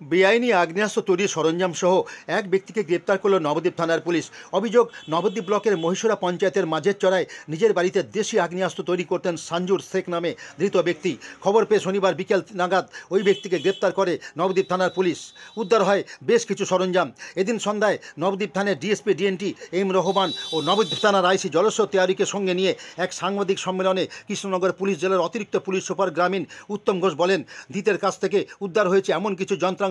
বেআইনি আগ্নেয়াস্ত্র তৈরির সরঞ্জাম সহ এক ব্যক্তিকে গ্রেপ্তার করল নবদ্বীপ থানার পুলিশ। অভিযোগ, নবদ্বীপ ব্লকের মহিষুরা পঞ্চায়েতের মাঝের চড়ায় নিজের বাড়িতে দেশি আগ্নেয়াস্ত্র তৈরি করতেন সঞ্জুর শেখ নামে ধৃত ব্যক্তি। খবর পেয়ে শনিবার বিকেল নাগাদ ওই ব্যক্তিকে গ্রেপ্তার করে নবদ্বীপ থানার পুলিশ। উদ্ধার হয় বেশ কিছু সরঞ্জাম। এদিন সন্ধ্যায় নবদ্বীপ থানার ডিএসপি ডিএনটি এম রহমান ও নবদ্বীপ থানার আইসি জলস্বর তেওয়ারিকে সঙ্গে নিয়ে এক সাংবাদিক সম্মেলনে কৃষ্ণনগর পুলিশ জেলার অতিরিক্ত পুলিশ সুপার গ্রামীণ উত্তম ঘোষ বলেন, ধৃতের কাছ থেকে উদ্ধার হয়েছে এমন কিছু যন্ত্রাংশ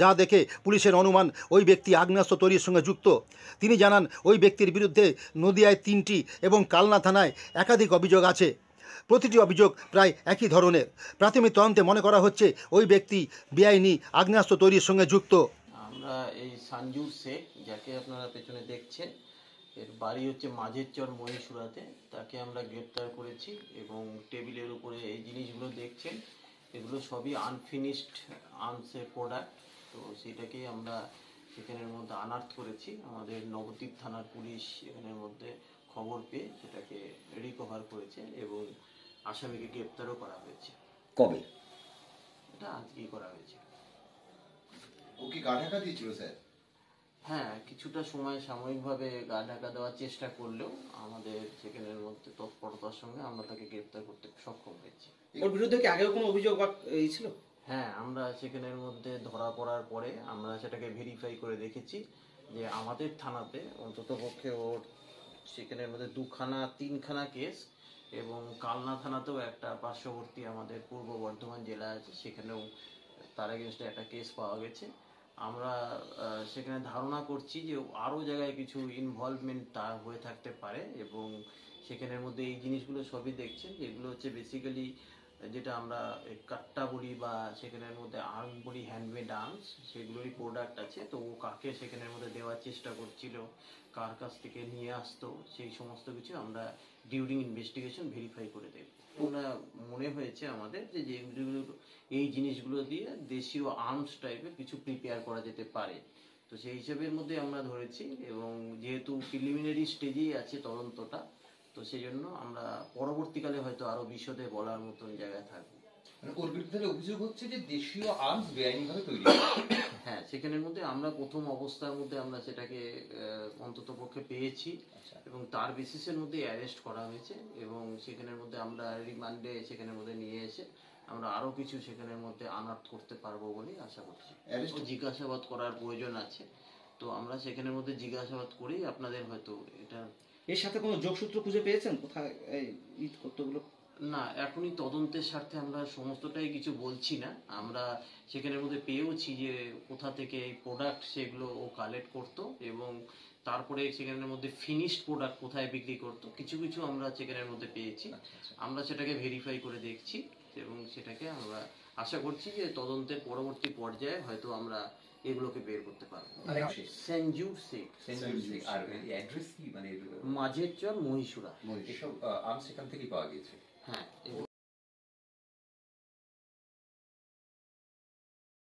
যা দেখে পুলিশের অনুমান ওই ব্যক্তি আগ্নেয়াস্ত্র তৈরির সঙ্গে যুক্ত। তিনি জানান, ওই ব্যক্তির বিরুদ্ধে নদিয়ায় 3টি এবং কালনা থানায় একাধিক অভিযোগ আছে। প্রতিটি অভিযোগ প্রায় একই ধরনের। প্রাথমিক তদন্তে মনে করা হচ্ছে ওই ব্যক্তি বেআইনি আগ্নেয়াস্ত্র তৈরির সঙ্গে যুক্ত। আমরা এই সঞ্জু শেখ, যাকে আপনারা পেছনে দেখছেন, এর বাড়ি হচ্ছে মাঝের চর মহিষুরাতে, তাকে আমরা গ্রেপ্তার করেছি এবং টেবিলের উপরে এই জিনিসগুলো দেখছেন, এগুলো সবই আনফিনিশড আর্মসের প্রোডাক্ট। তো সেটাকেই আমরা সেখানের মধ্যে আনার্ট করেছি। আমাদের নবদ্বীপ থানার পুলিশ এখানের মধ্যে খবর পেয়ে সেটাকে রিকভার করেছে এবং আসামিকে গ্রেপ্তারও করা হয়েছে। কবে? এটা আজকেই করা হয়েছে। ও কি গা ঢাকা দিয়েছিল স্যার? হ্যাঁ, কিছুটা সময় সাময়িকভাবে গা ঢাকা দেওয়ার চেষ্টা করলেও আমাদের সেখানের মধ্যে তৎপরতার সঙ্গে আমরা তাকে গ্রেপ্তার করতে সক্ষম হয়েছি। ওর বিরুদ্ধে কি আগেও কোনো অভিযোগ বা ছিল? হ্যাঁ, আমরা সেখানের মধ্যে ধরা পড়ার পরে আমরা সেটাকে ভেরিফাই করে দেখেছি যে আমাদের থানাতে অন্ততপক্ষে ওর সেখানের মধ্যে 2-3খানা কেস এবং কালনা থানাতেও একটা পার্শ্ববর্তী আমাদের পূর্ব বর্ধমান জেলা আছে, সেখানেও তার এগেনস্টে একটা কেস পাওয়া গেছে। আমরা সেখানে ধারণা করছি যে আরও জায়গায় কিছু ইনভলভমেন্ট তার হয়ে থাকতে পারে এবং সেখানের মধ্যে এই জিনিসগুলো সবই দেখছেন, যেগুলো হচ্ছে বেসিক্যালি যেটা আমরা কাট্টা বলি বা সেখানের মধ্যে আর্ম বলি, হ্যান্ডমেড আর্মস, সেগুলোরই প্রোডাক্ট আছে। তো ও কাকে সেখানের মধ্যে দেওয়ার চেষ্টা করছিল, কার কাছ থেকে নিয়ে আসতো, সেই সমস্ত কিছু আমরা ডিউরিং ইনভেস্টিগেশন ভেরিফাই করে দেব। আমরা মনে হয়েছে আমাদের যে যেগুলো এই জিনিসগুলো দিয়ে দেশীয় আর্মস টাইপের কিছু প্রিপেয়ার করা যেতে পারে। তো সেই হিসাবের মধ্যে আমরা ধরেছি এবং যেহেতু প্রিলিমিনারি স্টেজেই আছে তদন্তটা, তো সেই জন্য আমরা পরবর্তীকালে হয়তো আরো বিশদে বলার মতন জায়গায় থাকবো। মানে ওর বিরুদ্ধে অভিযোগ হচ্ছে যে দেশীয় আর্মস বেআইনিভাবে তৈরি। হ্যাঁ, সেখানের মধ্যে আমরা প্রথম অবস্থার মধ্যে আমরা সেটাকে অন্তত পক্ষে পেয়েছি এবং তার বেসিসের মধ্যে অ্যারেস্ট করা হয়েছে এবং সেখানের মধ্যে আমরা রিমান্ডে সেখানের মধ্যে নিয়ে এসে আমরা আরো কিছু সেখানের মধ্যে আনার্ট করতে পারবো বলে আশা করছি। জিজ্ঞাসাবাদ করার প্রয়োজন আছে, তো আমরা সেখানের মধ্যে জিজ্ঞাসাবাদ করেই আপনাদের হয়তো এটা। এর সাথে কোনো যোগসূত্র খুঁজে পেয়েছেন কোথায় এই তথ্যগুলো? না, এখনই তদন্তের স্বার্থে আমরা সমস্তটাই কিছু বলছি না। আমরা সেখানের মধ্যে পেয়েওছি যে কোথা থেকে এই প্রোডাক্ট সেগুলো ও কালেক্ট করতো এবং তারপরে সেখানের মধ্যে ফিনিশড প্রোডাক্ট কোথায় বিক্রি করতো, কিছু কিছু আমরা সেখানের মধ্যে পেয়েছি। আমরা সেটাকে ভেরিফাই করে দেখছি এবং সেটাকে আমরা আশা করছি যে তদন্তের পরবর্তী পর্যায়ে হয়তো আমরা এগুলোকে বের করতে পারবো। সঞ্জু শেখ, আর অ্যাড্রেস কি, মানে মাঝের চর মহিষুরা। এসব আর্মস সেখান থেকেই পাওয়া গিয়েছে। হ্যাঁ।